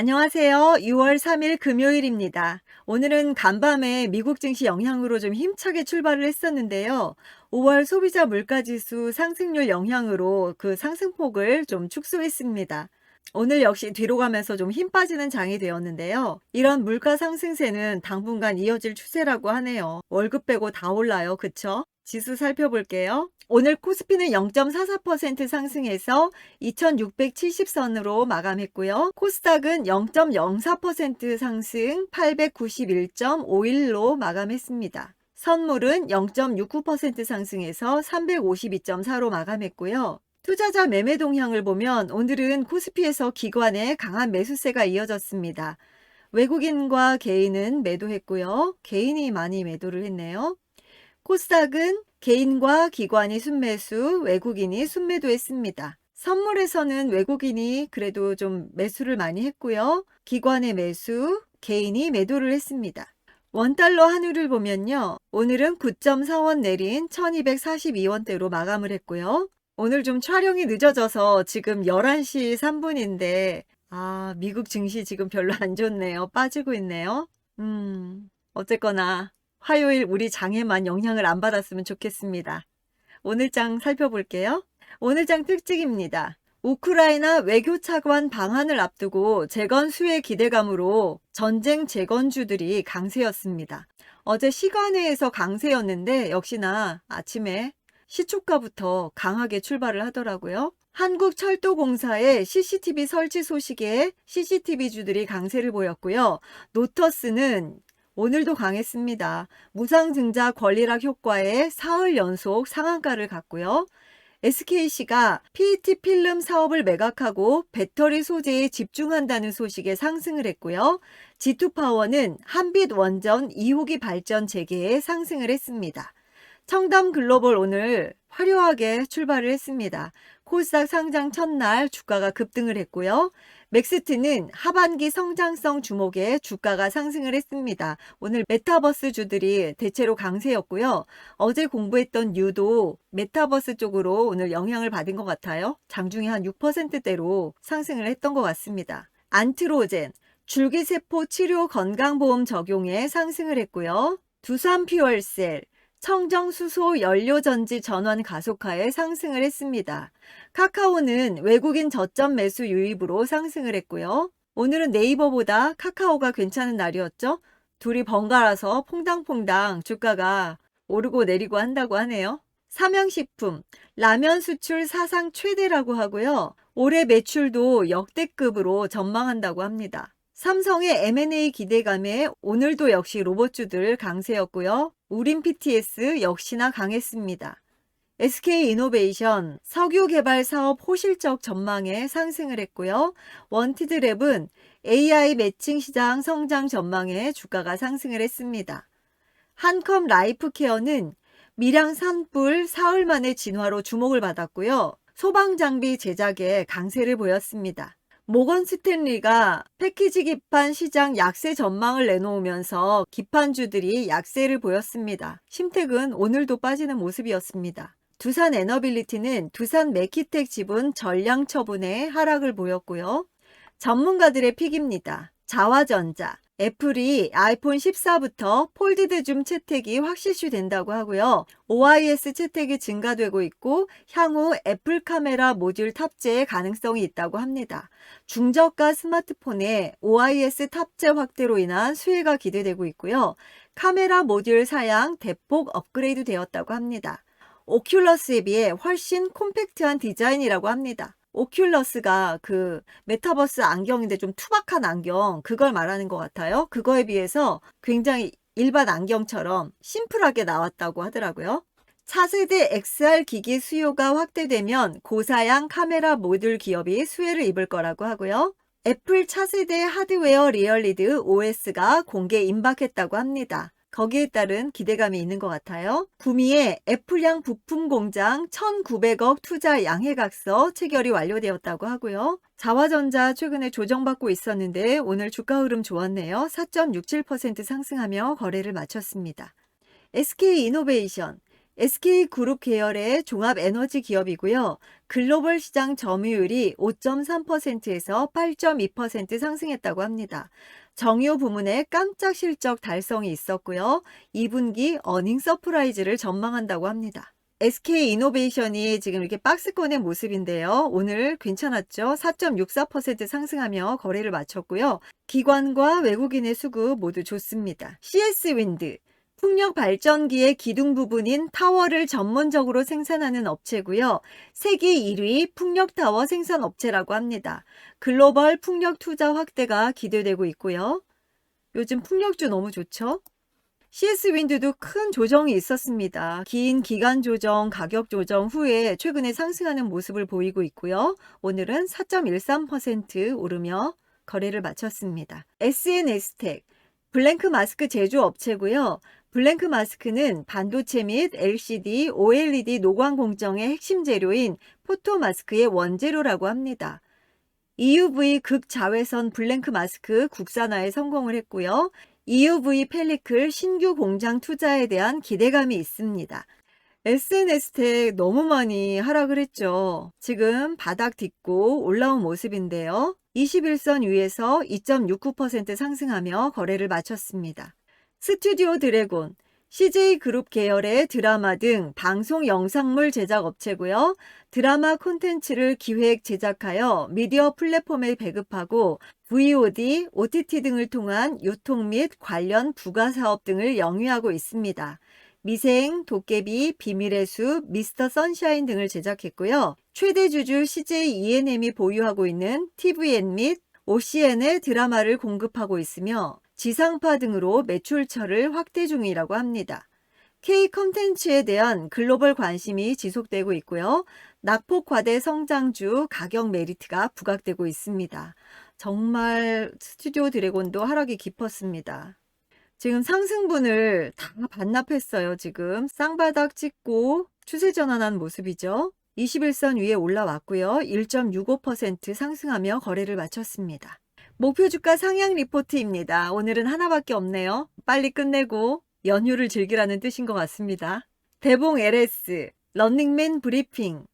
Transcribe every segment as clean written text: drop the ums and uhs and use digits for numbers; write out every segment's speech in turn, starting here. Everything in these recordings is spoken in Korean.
안녕하세요. 6월 3일 금요일입니다. 오늘은 간밤에 미국 증시 영향으로 좀 힘차게 출발을 했었는데요. 5월 소비자 물가지수 상승률 영향으로 그 상승폭을 좀 축소했습니다. 오늘 역시 뒤로 가면서 좀 힘 빠지는 장이 되었는데요. 이런 물가 상승세는 당분간 이어질 추세라고 하네요. 월급 빼고 다 올라요. 그쵸? 지수 살펴볼게요. 오늘 코스피는 0.44% 상승해서 2670선으로 마감했고요. 코스닥은 0.04% 상승 891.51로 마감했습니다. 선물은 0.69% 상승해서 352.4로 마감했고요. 투자자 매매 동향을 보면 오늘은 코스피에서 기관의 강한 매수세가 이어졌습니다. 외국인과 개인은 매도했고요. 개인이 많이 매도를 했네요. 코스닥은 개인과 기관이 순매수, 외국인이 순매도했습니다. 선물에서는 외국인이 그래도 좀 매수를 많이 했고요. 기관의 매수, 개인이 매도를 했습니다. 원달러 환율을 보면요. 오늘은 9.4원 내린 1242원대로 마감을 했고요. 오늘 좀 촬영이 늦어져서 지금 11시 3분인데 미국 증시 지금 별로 안 좋네요. 빠지고 있네요. 어쨌거나 화요일 우리 장에만 영향을 안 받았으면 좋겠습니다. 오늘 장 살펴볼게요. 오늘 장 특징입니다. 우크라이나 외교차관 방한을 앞두고 재건 수혜 기대감으로 전쟁 재건주들이 강세였습니다. 어제 시간회에서 강세였는데 역시나 아침에 시초가부터 강하게 출발을 하더라고요. 한국철도공사의 CCTV 설치 소식에 CCTV주들이 강세를 보였고요. 노터스는 오늘도 강했습니다. 무상증자 권리락 효과에 사흘 연속 상한가를 갔고요. SKC가 PET 필름 사업을 매각하고 배터리 소재에 집중한다는 소식에 상승을 했고요. G2파워는 한빛 원전 2호기 발전 재개에 상승을 했습니다. 청담글로벌 오늘 화려하게 출발을 했습니다. 코스닥 상장 첫날 주가가 급등을 했고요. 맥스트는 하반기 성장성 주목에 주가가 상승을 했습니다. 오늘 메타버스 주들이 대체로 강세였고요. 어제 공부했던 뉴도 메타버스 쪽으로 오늘 영향을 받은 것 같아요. 장중에 한 6%대로 상승을 했던 것 같습니다. 안트로젠, 줄기세포 치료 건강보험 적용에 상승을 했고요. 두산퓨얼셀, 청정수소 연료전지 전환 가속화에 상승을 했습니다. 카카오는 외국인 저점 매수 유입으로 상승을 했고요. 오늘은 네이버보다 카카오가 괜찮은 날이었죠. 둘이 번갈아서 퐁당퐁당 주가가 오르고 내리고 한다고 하네요. 삼양식품, 라면 수출 사상 최대라고 하고요. 올해 매출도 역대급으로 전망한다고 합니다. 삼성의 M&A 기대감에 오늘도 역시 로봇주들 강세였고요. 우림 PTS 역시나 강했습니다. SK이노베이션 석유 개발 사업 호실적 전망에 상승을 했고요. 원티드랩은 AI 매칭 시장 성장 전망에 주가가 상승을 했습니다. 한컴 라이프케어는 밀양 산불 사흘 만의 진화로 주목을 받았고요. 소방장비 제작에 강세를 보였습니다. 모건 스탠리가 패키지 기판 시장 약세 전망을 내놓으면서 기판주들이 약세를 보였습니다. 심택은 오늘도 빠지는 모습이었습니다. 두산 에너빌리티는 두산 매키텍 지분 전량 처분에 하락을 보였고요. 전문가들의 픽입니다. 자화전자, 애플이 아이폰 14부터 폴디드 줌 채택이 확실시 된다고 하고요. OIS 채택이 증가되고 있고 향후 애플 카메라 모듈 탑재의 가능성이 있다고 합니다. 중저가 스마트폰의 OIS 탑재 확대로 인한 수혜가 기대되고 있고요. 카메라 모듈 사양 대폭 업그레이드 되었다고 합니다. 오큘러스에 비해 훨씬 콤팩트한 디자인이라고 합니다. 오큘러스가 그 메타버스 안경인데 좀 투박한 안경, 그걸 말하는 것 같아요. 그거에 비해서 굉장히 일반 안경처럼 심플하게 나왔다고 하더라고요. 차세대 XR 기기 수요가 확대되면 고사양 카메라 모듈 기업이 수혜를 입을 거라고 하고요. 애플 차세대 하드웨어 리얼리드 OS가 공개 임박했다고 합니다. 거기에 따른 기대감이 있는 것 같아요. 구미의 애플양 부품 공장 1,900억 투자 양해각서 체결이 완료되었다고 하고요. 자화전자 최근에 조정받고 있었는데 오늘 주가 흐름 좋았네요. 4.67% 상승하며 거래를 마쳤습니다. SK이노베이션, SK그룹 계열의 종합에너지 기업이고요. 글로벌 시장 점유율이 5.3%에서 8.2% 상승했다고 합니다. 정유 부문에 깜짝 실적 달성이 있었고요. 2분기 어닝 서프라이즈를 전망한다고 합니다. SK이노베이션이 지금 이렇게 박스권의 모습인데요. 오늘 괜찮았죠? 4.64% 상승하며 거래를 마쳤고요. 기관과 외국인의 수급 모두 좋습니다. CS윈드, 풍력 발전기의 기둥 부분인 타워를 전문적으로 생산하는 업체고요. 세계 1위 풍력타워 생산 업체라고 합니다. 글로벌 풍력 투자 확대가 기대되고 있고요. 요즘 풍력주 너무 좋죠? CS윈드도 큰 조정이 있었습니다. 긴 기간 조정, 가격 조정 후에 최근에 상승하는 모습을 보이고 있고요. 오늘은 4.13% 오르며 거래를 마쳤습니다. SNS텍, 블랭크 마스크 제조 업체고요. 블랭크 마스크는 반도체 및 LCD, OLED 노광 공정의 핵심 재료인 포토 마스크의 원재료라고 합니다. EUV 극자외선 블랭크 마스크 국산화에 성공을 했고요. EUV 펠리클 신규 공장 투자에 대한 기대감이 있습니다. SNS텍 너무 많이 하락을 했죠. 지금 바닥 딛고 올라온 모습인데요. 21선 위에서 2.69% 상승하며 거래를 마쳤습니다. 스튜디오 드래곤, CJ그룹 계열의 드라마 등 방송 영상물 제작 업체고요. 드라마 콘텐츠를 기획, 제작하여 미디어 플랫폼에 배급하고 VOD, OTT 등을 통한 유통 및 관련 부가사업 등을 영위하고 있습니다. 미생, 도깨비, 비밀의 숲, 미스터 선샤인 등을 제작했고요. 최대 주주 CJ E&M이 보유하고 있는 TVN 및 OCN의 드라마를 공급하고 있으며 지상파 등으로 매출처를 확대 중이라고 합니다. K 콘텐츠에 대한 글로벌 관심이 지속되고 있고요. 낙폭 과대 성장주 가격 메리트가 부각되고 있습니다. 정말 스튜디오 드래곤도 하락이 깊었습니다. 지금 상승분을 다 반납했어요. 지금 쌍바닥 찍고 추세 전환한 모습이죠. 21선 위에 올라왔고요. 1.65% 상승하며 거래를 마쳤습니다. 목표 주가 상향 리포트입니다. 오늘은 하나밖에 없네요. 빨리 끝내고 연휴를 즐기라는 뜻인 것 같습니다. 대봉 LS, 런닝맨 브리핑,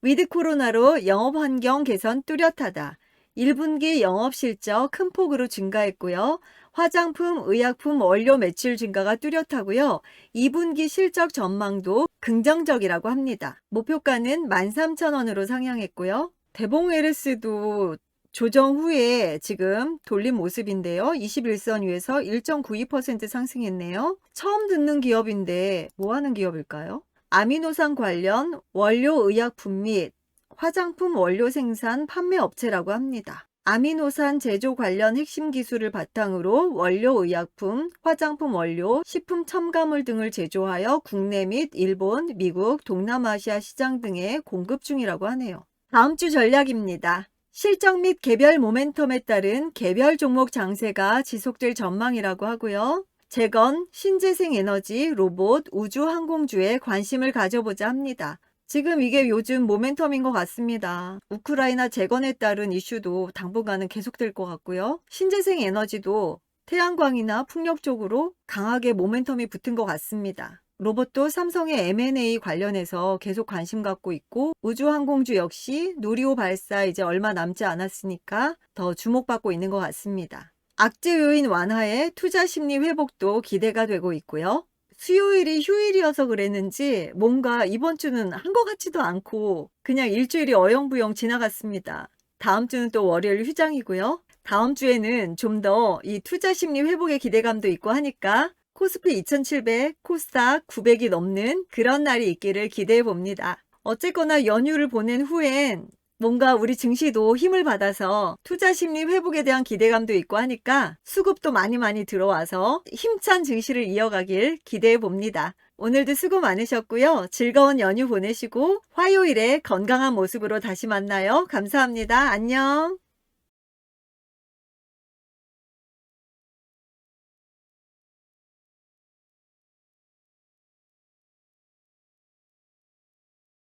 위드 코로나로 영업 환경 개선 뚜렷하다. 1분기 영업 실적 큰 폭으로 증가했고요. 화장품, 의약품 원료 매출 증가가 뚜렷하고요. 2분기 실적 전망도 긍정적이라고 합니다. 목표가는 13,000원으로 상향했고요. 대봉 LS도 조정 후에 지금 돌린 모습인데요. 21선 위에서 1.92% 상승했네요. 처음 듣는 기업인데 뭐 하는 기업일까요? 아미노산 관련 원료 의약품 및 화장품 원료 생산 판매 업체라고 합니다. 아미노산 제조 관련 핵심 기술을 바탕으로 원료 의약품, 화장품 원료, 식품 첨가물 등을 제조하여 국내 및 일본, 미국, 동남아시아 시장 등에 공급 중이라고 하네요. 다음 주 전략입니다. 실적 및 개별 모멘텀에 따른 개별 종목 장세가 지속될 전망이라고 하고요. 재건, 신재생 에너지, 로봇, 우주 항공주에 관심을 가져보자 합니다. 지금 이게 요즘 모멘텀인 것 같습니다. 우크라이나 재건에 따른 이슈도 당분간은 계속될 것 같고요. 신재생 에너지도 태양광이나 풍력 쪽으로 강하게 모멘텀이 붙은 것 같습니다. 로봇도 삼성의 M&A 관련해서 계속 관심 갖고 있고 우주항공주 역시 누리호 발사 이제 얼마 남지 않았으니까 더 주목받고 있는 것 같습니다. 악재 요인 완화에 투자 심리 회복도 기대가 되고 있고요. 수요일이 휴일이어서 그랬는지 뭔가 이번 주는 한 것 같지도 않고 그냥 일주일이 어영부영 지나갔습니다. 다음 주는 또 월요일 휴장이고요. 다음 주에는 좀 더 이 투자 심리 회복의 기대감도 있고 하니까 코스피 2700, 코스닥 900이 넘는 그런 날이 있기를 기대해 봅니다. 어쨌거나 연휴를 보낸 후엔 뭔가 우리 증시도 힘을 받아서 투자 심리 회복에 대한 기대감도 있고 하니까 수급도 많이 들어와서 힘찬 증시를 이어가길 기대해 봅니다. 오늘도 수고 많으셨고요. 즐거운 연휴 보내시고 화요일에 건강한 모습으로 다시 만나요. 감사합니다. 안녕.